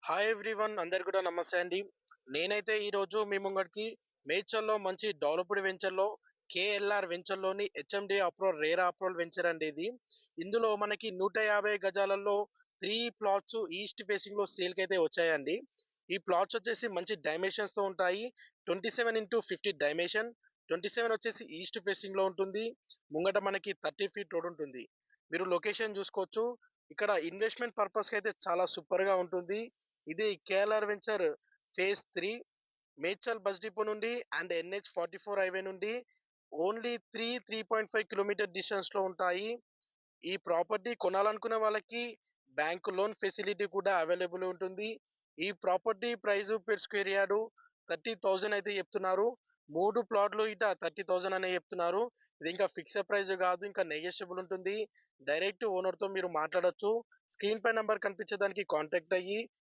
Hi everyone, అందరు కూడా నమస్తే అండి. నేనైతే ఈరోజు మీ ముంగడికి మేడ్చల్లో మంచి డెవలప్డ్ వెంచర్లో కేఎల్ఆర్ వెంచర్లోని HMD approval RERA approval venture అండి ఇది. ఇందులో మనకి 150 గజాలలో 3 ప్లాట్స్ ఈస్ట్ ఫేసింగ్ లో సేల్ కి అయితే వచ్చాయండి. ఈ ప్లాట్స్ వచ్చేసి మంచి డైమెన్షన్స్ తో ఉంటాయి. 27x50 డైమెన్షన్, 27 వచ్చేసి ఈస్ట్ ఫేసింగ్ లో ఉంటుంది. ముంగట మనకి 30 ఫీట్ రోడ్ ఉంటుంది. మీరు లొకేషన్ చూసుకోవచ్చు. ఇక్కడ ఇన్వెస్ట్మెంట్ పర్పస్ కి అయితే చాలా సూపర్ గా ఉంటుంది. ఇది KLR venture phase 3 Medchal bus depot నుండి అండ్ NH44 హైవే నుండి ఓన్లీ 3.5 కిలోమీటర్ డిస్టెన్స్ లో ఉంటాయి. ఈ ప్రాపర్టీ కొనాలనుకునే వాళ్ళకి బ్యాంక్ లోన్ ఫెసిలిటీ కూడా అవైలబుల్ ఉంటుంది. ఈ property price per square yard 30,000 అయితే చెప్తున్నారు. 3 ప్లాట్లు ఇట 30,000 అనే చెప్తున్నారు. ఇది ఇంకా ఫిక్స్డ్ ప్రైస్ కాదు, ఇంకా నెగోషియబుల్ ఉంటుంది. డైరెక్ట్ ఓనర్ తో మీరు మాట్లాడొచ్చు. స్క్రీన్ పై నంబర్ కనిపించే దానికి కాంటాక్ట్ అయ్యి